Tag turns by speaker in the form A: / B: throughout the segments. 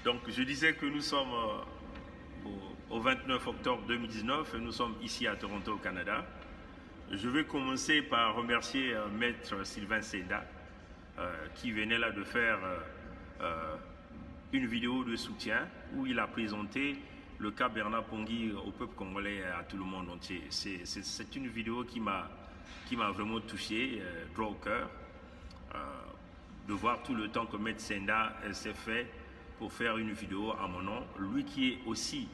A: Donc je disais que nous sommes au 29 octobre 2019 et nous sommes ici à Toronto au Canada. Je vais commencer par remercier Maître Sylvain Senda qui venait là de faire une vidéo de soutien où il a présenté le cas Bernard Pongui au peuple congolais et à tout le monde entier. C'est une vidéo qui m'a vraiment touché, droit au cœur, de voir tout le temps que Maître Senda s'est fait pour faire une vidéo à mon nom. Lui qui est aussi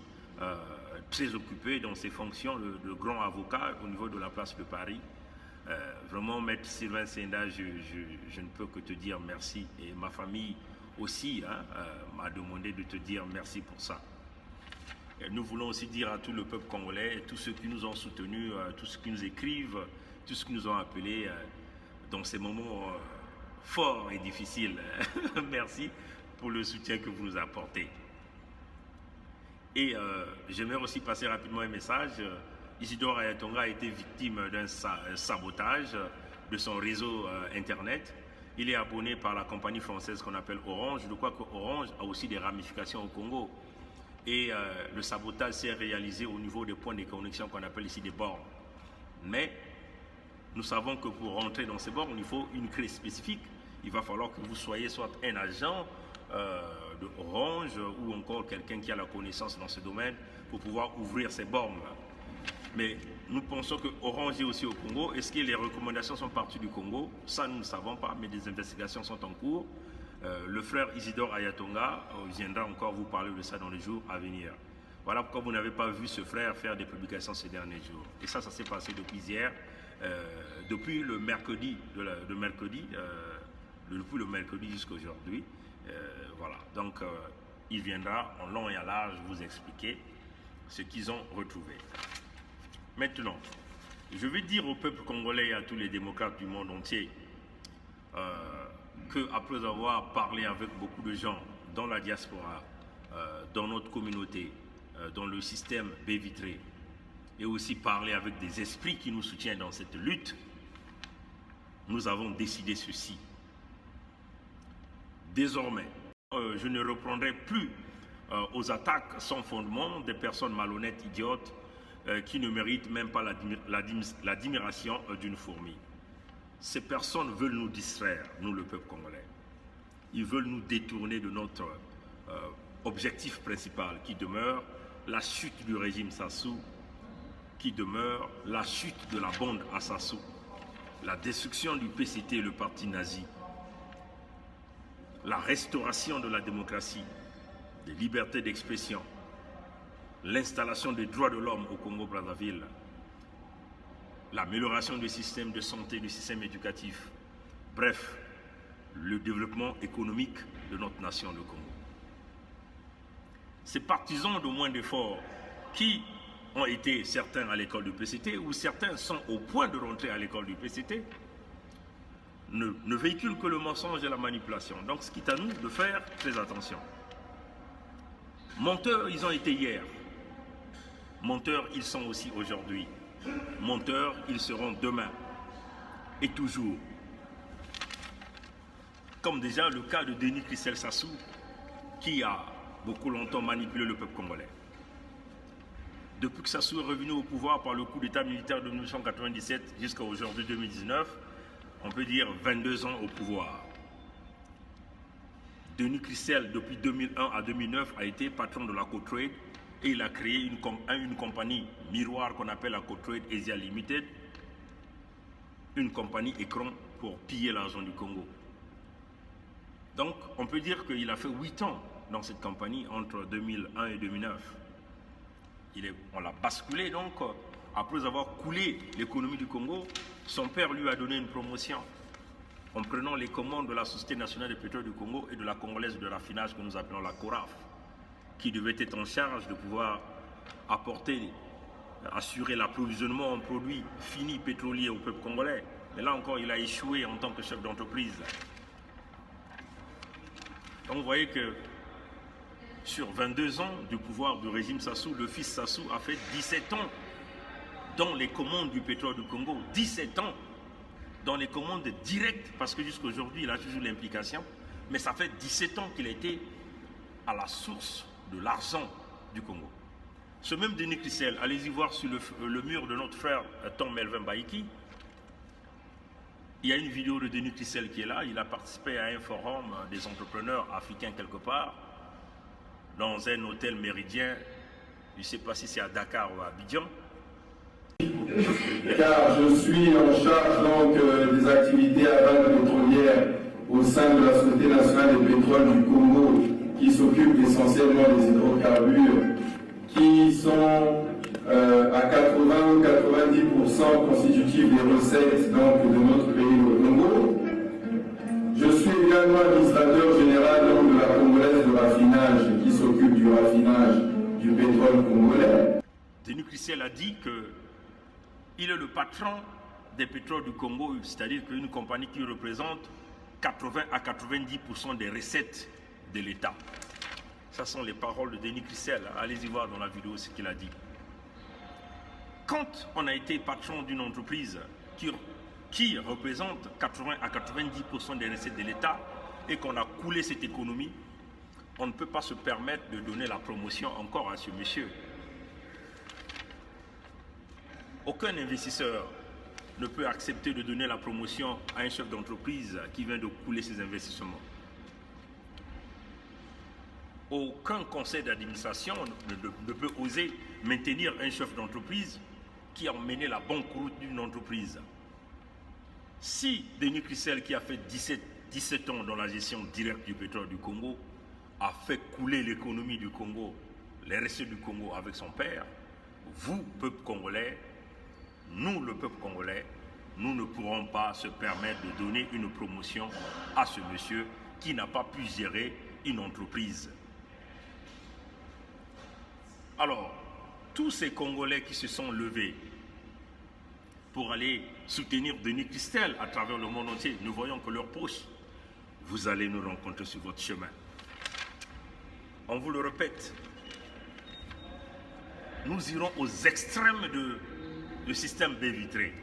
A: très occupé dans ses fonctions, le grand avocat au niveau de la place de Paris. Vraiment, Maître Sylvain Senda, je ne peux que te dire merci. Et ma famille aussi m'a demandé de te dire merci pour ça. Et nous voulons aussi dire à tout le peuple congolais, tous ceux qui nous ont soutenus, tous ceux qui nous écrivent, tous ceux qui nous ont appelés dans ces moments forts et difficiles. Merci pour le soutien que vous nous apportez. Et j'aimerais aussi passer rapidement un message. Isidore Ayatonga a été victime d'un sabotage de son réseau Internet. Il est abonné par la compagnie française qu'on appelle Orange. Je crois que Orange a aussi des ramifications au Congo. Et le sabotage s'est réalisé au niveau des points de connexion qu'on appelle ici des bornes. Mais nous savons que pour rentrer dans ces bornes, il faut une clé spécifique. Il va falloir que vous soyez soit un agent de Orange ou encore quelqu'un qui a la connaissance dans ce domaine pour pouvoir ouvrir ces bornes. Mais nous pensons que Orange est aussi au Congo. Est-ce que les recommandations sont parties du Congo? Ça, nous ne savons pas, mais des investigations sont en cours. Le frère Isidore Ayatonga viendra encore vous parler de ça dans les jours à venir. Voilà pourquoi vous n'avez pas vu ce frère faire des publications ces derniers jours. Et ça s'est passé depuis hier, depuis le mercredi, depuis le mercredi jusqu'à aujourd'hui. Voilà, donc il viendra en long et en large vous expliquer ce qu'ils ont retrouvé. Maintenant, je vais dire au peuple congolais et à tous les démocrates du monde entier qu'après avoir parlé avec beaucoup de gens dans la diaspora, dans notre communauté, dans le système baie vitrée, et aussi parler avec des esprits qui nous soutiennent dans cette lutte, nous avons décidé ceci. Désormais, je ne reprendrai plus aux attaques sans fondement des personnes malhonnêtes, idiotes, qui ne méritent même pas l'admiration d'une fourmi. Ces personnes veulent nous distraire, nous le peuple congolais. Ils veulent nous détourner de notre objectif principal qui demeure la chute du régime Sassou, qui demeure la chute de la bande à Sassou, la destruction du PCT, le parti nazi, la restauration de la démocratie, des libertés d'expression, l'installation des droits de l'homme au Congo-Brazzaville, l'amélioration du système de santé, du système éducatif, bref, le développement économique de notre nation, le Congo. Ces partisans de moins d'efforts qui ont été certains à l'école du PCT ou certains sont au point de rentrer à l'école du PCT ne véhiculent que le mensonge et la manipulation. Donc, ce qui est à nous de faire très attention. Menteurs, ils ont été hier. Menteurs, ils sont aussi aujourd'hui. Menteurs, ils seront demain. Et toujours. Comme déjà le cas de Denis Christel Sassou, qui a beaucoup longtemps manipulé le peuple congolais. Depuis que Sassou est revenu au pouvoir par le coup d'État militaire de 1997 jusqu'à aujourd'hui 2019, on peut dire 22 ans au pouvoir. Denis Christel, depuis 2001 à 2009, a été patron de la Co-Trade et il a créé une compagnie miroir qu'on appelle la Co-Trade Asia Limited, une compagnie écran pour piller l'argent du Congo. Donc, on peut dire qu'il a fait 8 ans dans cette compagnie entre 2001 et 2009. On l'a basculé donc, après avoir coulé l'économie du Congo, son père lui a donné une promotion en prenant les commandes de la Société nationale de pétrole du Congo et de la Congolaise de raffinage que nous appelons la CORAF, qui devait être en charge de pouvoir assurer l'approvisionnement en produits finis pétroliers au peuple congolais. Mais là encore, il a échoué en tant que chef d'entreprise. Donc vous voyez que sur 22 ans du pouvoir du régime Sassou, le fils Sassou a fait 17 ans dans les commandes du pétrole du Congo. 17 ans dans les commandes directes, parce que jusqu'à aujourd'hui, il a toujours l'implication. Mais ça fait 17 ans qu'il a été à la source de l'argent du Congo. Ce même Denis Christel, allez-y voir sur le mur de notre frère Tom Melvin Baïki. Il y a une vidéo de Denis Christel qui est là. Il a participé à un forum des entrepreneurs africains quelque part, dans un hôtel méridien. Je ne sais pas si c'est à Dakar ou à Abidjan.
B: Car je suis en charge donc des activités aval pétrolières au sein de la Société nationale des pétroles du Congo, qui s'occupe essentiellement des hydrocarbures, qui sont à 80 ou 90% constitutifs des recettes donc, de notre pays, le Congo. Je suis également administrateur général donc, de la Congolaise de raffinage, qui s'occupe du raffinage du pétrole congolais.
A: Denis Christel a dit qu'il est le patron des pétroles du Congo, c'est-à-dire qu'une compagnie qui représente 80 à 90% des recettes de l'État. Ce sont les paroles de Denis Christel. Allez-y voir dans la vidéo ce qu'il a dit. Quand on a été patron d'une entreprise qui représente 80 à 90% des recettes de l'État et qu'on a coulé cette économie, on ne peut pas se permettre de donner la promotion encore à ce monsieur. Aucun investisseur ne peut accepter de donner la promotion à un chef d'entreprise qui vient de couler ses investissements. Aucun conseil d'administration ne peut oser maintenir un chef d'entreprise qui a mené la bonne route d'une entreprise. Si Denis Christel, qui a fait 17 ans dans la gestion directe du pétrole du Congo, a fait couler l'économie du Congo, les recettes du Congo avec son père, vous, peuple congolais, nous, le peuple congolais, nous ne pourrons pas se permettre de donner une promotion à ce monsieur qui n'a pas pu gérer une entreprise. Alors, tous ces Congolais qui se sont levés pour aller soutenir Denis Christel à travers le monde entier, nous voyons que leur poche, vous allez nous rencontrer sur votre chemin. On vous le répète, nous irons aux extrêmes du système baie vitrée.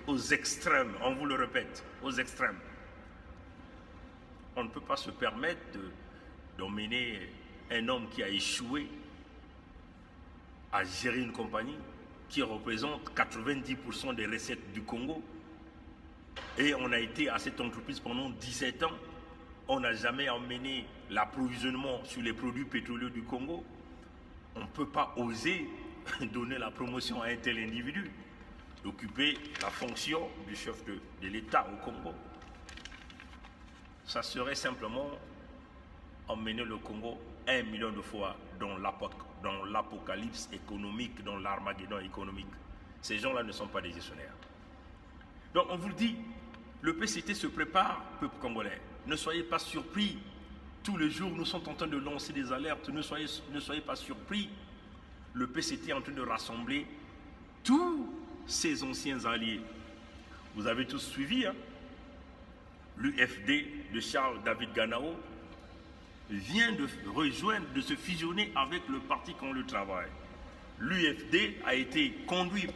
A: Aux extrêmes, on vous le répète, aux extrêmes. On ne peut pas se permettre d'emmener un homme qui a échoué à gérer une compagnie qui représente 90% des recettes du Congo. Et on a été à cette entreprise pendant 17 ans. On n'a jamais emmené l'approvisionnement sur les produits pétroliers du Congo. On ne peut pas oser donner la promotion à un tel individu d'occuper la fonction du chef de l'État au Congo. Ça serait simplement emmener le Congo 1 million de fois dans l'apocalypse économique, dans l'Armageddon économique. Ces gens-là ne sont pas des gestionnaires. Donc on vous le dit, le PCT se prépare, peuple congolais. Ne soyez pas surpris. Tous les jours, nous sommes en train de lancer des alertes. Ne soyez pas surpris. Le PCT est en train de rassembler tous ses anciens alliés. Vous avez tous suivi, hein? L'UFD de Charles David Ganao vient de rejoindre, de se fusionner avec le parti contre le travail. L'UFD a été conduit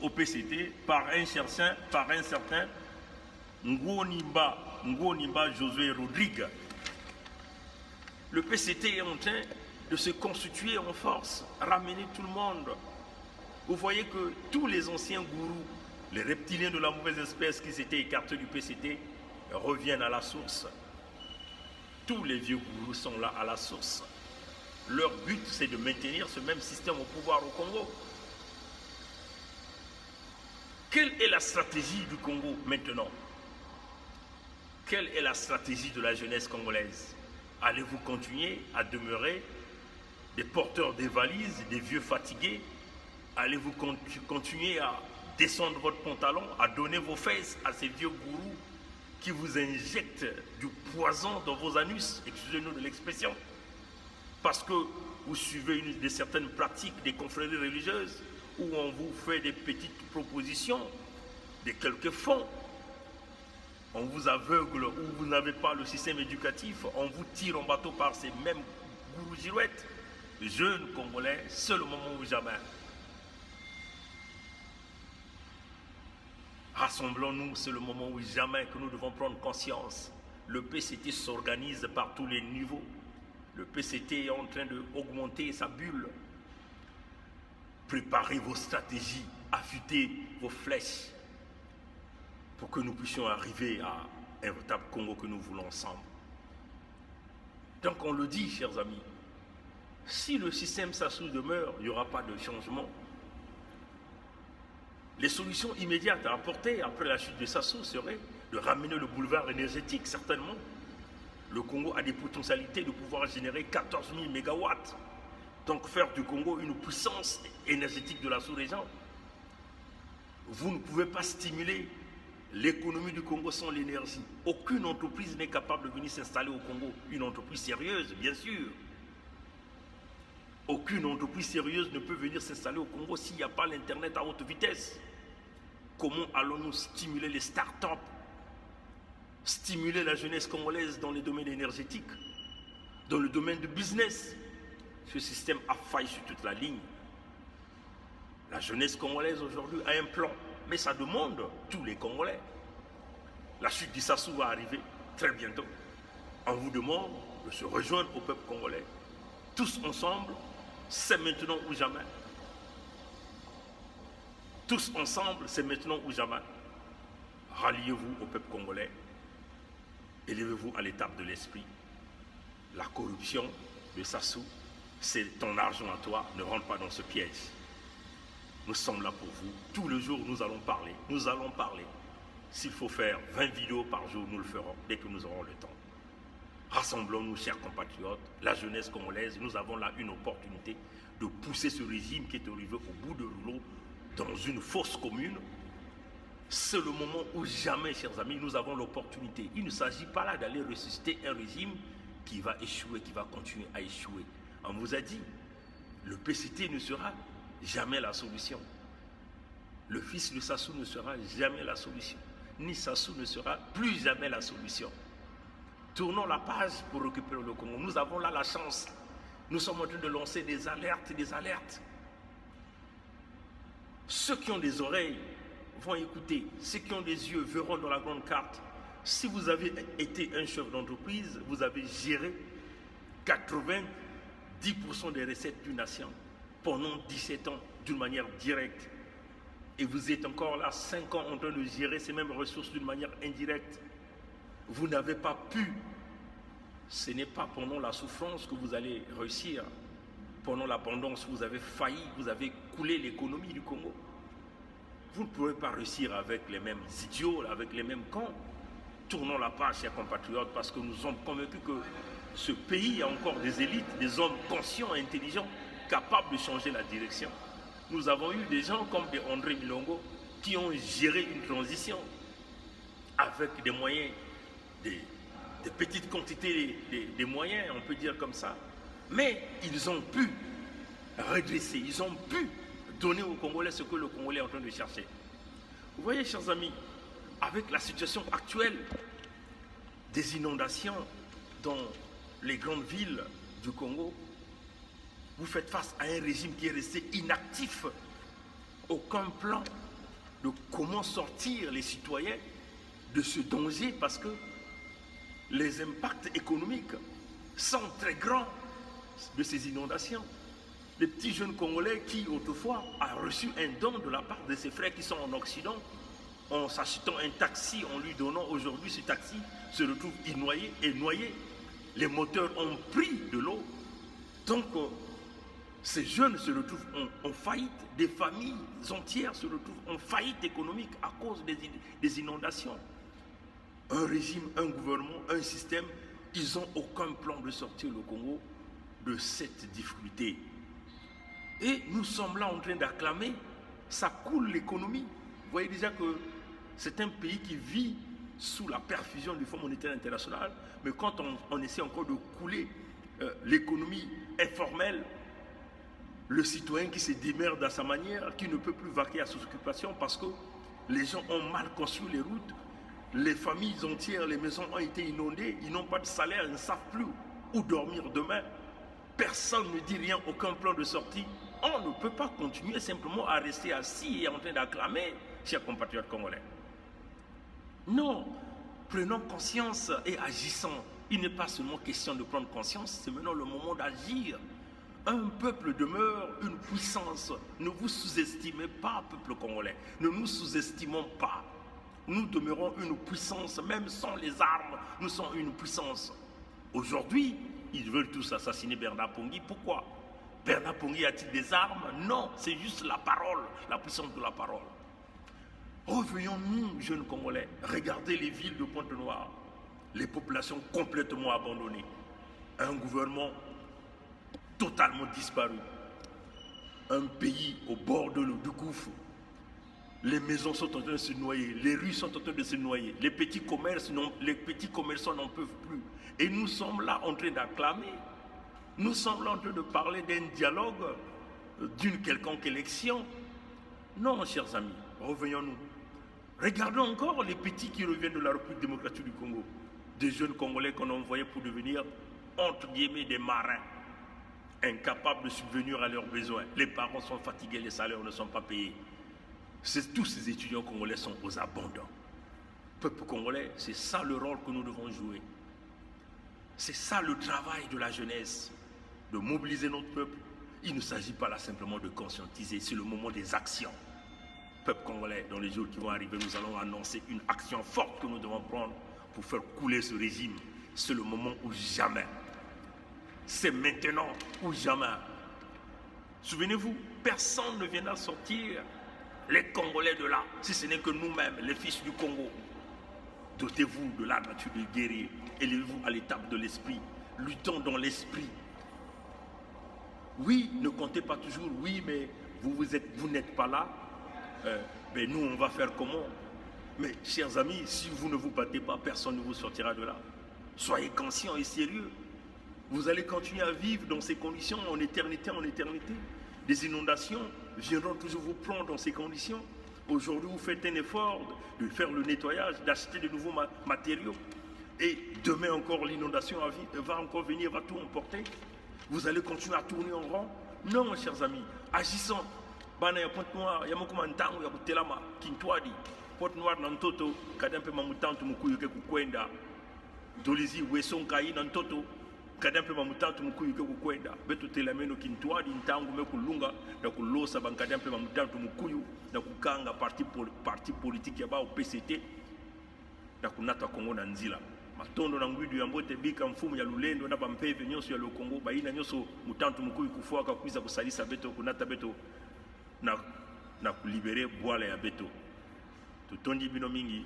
A: au PCT par un certain Ngonimba Josué Rodrigue. Le PCT est en train de se constituer en force, ramener tout le monde. Vous voyez que tous les anciens gourous, les reptiliens de la mauvaise espèce qui s'étaient écartés du PCT, reviennent à la source. Tous les vieux gourous sont là à la source. Leur but, c'est de maintenir ce même système au pouvoir au Congo. Quelle est la stratégie du Congo maintenant? Quelle est la stratégie de la jeunesse congolaise? Allez-vous continuer à demeurer des porteurs des valises, des vieux fatigués? Allez-vous continuer à descendre votre pantalon, à donner vos fesses à ces vieux gourous qui vous injectent du poison dans vos anus, excusez-nous de l'expression, parce que vous suivez certaines pratiques des confréries religieuses où on vous fait des petites propositions, de quelques fonds, on vous aveugle, où vous n'avez pas le système éducatif, on vous tire en bateau par ces mêmes gourous girouettes. Jeunes Congolais, c'est le moment ou jamais. Rassemblons-nous, c'est le moment où jamais que nous devons prendre conscience. Le PCT s'organise par tous les niveaux. Le PCT est en train d'augmenter sa bulle. Préparez vos stratégies, affûtez vos flèches pour que nous puissions arriver à un véritable Congo que nous voulons ensemble. Donc on le dit, chers amis, si le système Sassou demeure, il n'y aura pas de changement. Les solutions immédiates à apporter après la chute de Sassou seraient de ramener le boulevard énergétique, certainement. Le Congo a des potentialités de pouvoir générer 14 000 mégawatts. Donc faire du Congo une puissance énergétique de la sous-région. Vous ne pouvez pas stimuler l'économie du Congo sans l'énergie. Aucune entreprise n'est capable de venir s'installer au Congo. Une entreprise sérieuse, bien sûr. Aucune entreprise sérieuse ne peut venir s'installer au Congo s'il n'y a pas l'Internet à haute vitesse. Comment allons-nous stimuler les start-up, stimuler la jeunesse congolaise dans les domaines énergétiques, dans le domaine du business? Ce système a failli sur toute la ligne. La jeunesse congolaise aujourd'hui a un plan, mais ça demande tous les Congolais. La chute du Sassou va arriver très bientôt. On vous demande de se rejoindre au peuple congolais. Tous ensemble, c'est maintenant ou jamais. Tous ensemble, c'est maintenant ou jamais. Ralliez-vous au peuple congolais. Élevez-vous à l'étape de l'esprit. La corruption de Sassou, c'est ton argent à toi, ne rentre pas dans ce piège. Nous sommes là pour vous. Tous les jours, nous allons parler. Nous allons parler. S'il faut faire 20 vidéos par jour, nous le ferons dès que nous aurons le temps. Rassemblons-nous, chers compatriotes, la jeunesse congolaise. Nous avons là une opportunité de pousser ce régime qui est arrivé au bout de rouleau dans une fosse commune. C'est le moment où jamais, chers amis, nous avons l'opportunité. Il ne s'agit pas là d'aller ressusciter un régime qui va échouer, qui va continuer à échouer. On vous a dit, le PCT ne sera jamais la solution. Le fils de Sassou ne sera jamais la solution. Ni Sassou ne sera plus jamais la solution. Tournons la page pour récupérer le Congo. Nous avons là la chance. Nous sommes en train de lancer des alertes et des alertes. Ceux qui ont des oreilles vont écouter. Ceux qui ont des yeux verront dans la grande carte. Si vous avez été un chef d'entreprise, vous avez géré 90% des recettes d'une nation pendant 17 ans d'une manière directe. Et vous êtes encore là 5 ans en train de gérer ces mêmes ressources d'une manière indirecte. Vous n'avez pas pu. Ce n'est pas pendant la souffrance que vous allez réussir. Pendant l'abondance, vous avez failli, vous avez coulé l'économie du Congo. Vous ne pouvez pas réussir avec les mêmes idiots, avec les mêmes camps. Tournons la page, chers compatriotes, parce que nous sommes convaincus que ce pays a encore des élites, des hommes conscients et intelligents, capables de changer la direction. Nous avons eu des gens comme des André Milongo qui ont géré une transition avec des moyens, des petites quantités, des moyens, on peut dire comme ça. Mais ils ont pu redresser, ils ont pu donner aux Congolais ce que le Congolais est en train de chercher. Vous voyez, chers amis, avec la situation actuelle des inondations dans les grandes villes du Congo, vous faites face à un régime qui est resté inactif. Aucun plan de comment sortir les citoyens de ce danger parce que les impacts économiques sont très grands de ces inondations. Les petits jeunes Congolais qui autrefois a reçu un don de la part de ses frères qui sont en Occident, en s'achetant un taxi, en lui donnant aujourd'hui ce taxi, se retrouve noyé et noyé. Les moteurs ont pris de l'eau. Donc, ces jeunes se retrouvent en faillite. Des familles entières se retrouvent en faillite économique à cause des inondations. Un régime, un gouvernement, un système, ils n'ont aucun plan de sortir le Congo de cette difficulté. Et nous sommes là en train d'acclamer, ça coule l'économie. Vous voyez déjà que c'est un pays qui vit sous la perfusion du Fonds monétaire international, mais quand on essaie encore de couler l'économie informelle, le citoyen qui se démerde à sa manière, qui ne peut plus vaquer à ses occupations parce que les gens ont mal construit les routes, les familles entières, les maisons ont été inondées, ils n'ont pas de salaire, ils ne savent plus où dormir demain. Personne ne dit rien, aucun plan de sortie. On ne peut pas continuer simplement à rester assis et en train d'acclamer, chers compatriotes congolais. Non, prenons conscience et agissons. Il n'est pas seulement question de prendre conscience, c'est maintenant le moment d'agir. Un peuple demeure une puissance. Ne vous sous-estimez pas, peuple congolais. Ne nous sous-estimons pas. Nous demeurons une puissance, même sans les armes, nous sommes une puissance. Aujourd'hui, ils veulent tous assassiner Bernard Pongui. Pourquoi? Bernard Pongui a-t-il des armes? Non, c'est juste la parole, la puissance de la parole. Revenons-nous, jeunes Congolais, regardez les villes de Pointe-Noire, les populations complètement abandonnées, un gouvernement totalement disparu, un pays au bord de l'eau, du gouffre. Les maisons sont en train de se noyer, les rues sont en train de se noyer, les petits commerçants n'en peuvent plus. Et nous sommes là en train d'acclamer, nous sommes là en train de parler d'un dialogue, d'une quelconque élection. Non, chers amis, revenons-nous. Regardons encore les petits qui reviennent de la République démocratique du Congo, des jeunes Congolais qu'on a envoyés pour devenir, entre guillemets, des marins, incapables de subvenir à leurs besoins. Les parents sont fatigués, les salaires ne sont pas payés. Tous ces étudiants congolais sont aux abandons. Peuple congolais, c'est ça le rôle que nous devons jouer. C'est ça le travail de la jeunesse, de mobiliser notre peuple. Il ne s'agit pas là simplement de conscientiser, c'est le moment des actions. Peuple congolais, dans les jours qui vont arriver, nous allons annoncer une action forte que nous devons prendre pour faire couler ce régime. C'est le moment ou jamais. C'est maintenant ou jamais. Souvenez-vous, personne ne viendra sortir les Congolais de là, si ce n'est que nous-mêmes, les fils du Congo. Dotez-vous de la nature de guerrier, élevez-vous à l'étape de l'esprit, luttons dans l'esprit. Oui, ne comptez pas toujours, oui, mais vous n'êtes pas là. Mais nous, on va faire comment? Mais chers amis, si vous ne vous battez pas, personne ne vous sortira de là. Soyez conscients et sérieux. Vous allez continuer à vivre dans ces conditions en éternité en éternité. Des inondations viendront toujours vous prendre dans ces conditions. Aujourd'hui, vous faites un effort de faire le nettoyage, d'acheter de nouveaux matériaux. Et demain encore, l'inondation va encore venir, va tout emporter. Vous allez continuer à tourner en rond? Non, chers amis, agissons. Bana ya Pointe-Noire, ya mokoma ntango ya kutelama Kintwadi. Pointe-Noire na ntoto, kadampe mamutantu mukuyu ke kukwenda. Dolizi wesonkai na ntoto, kadampe mamutantu mukuyu ke kukwenda. Beto telameno Kintwadi ntango me kulunga na kulosa bankadampe mamutantu mukuyu na kukanga parti politique ya ba au PCT na kunata Kongo na nzila. Matondo na ngwidu ya mbote bika mfumu ya lulendo na bampeve nyoso ya Lokongo baina nyoso mutantu mukuyu kufuaka kuiza kusalisa beto kunata beto na kulibere bwala ya beto. Tutondi bino mingi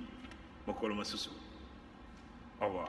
A: mokolo masusu. Au revoir.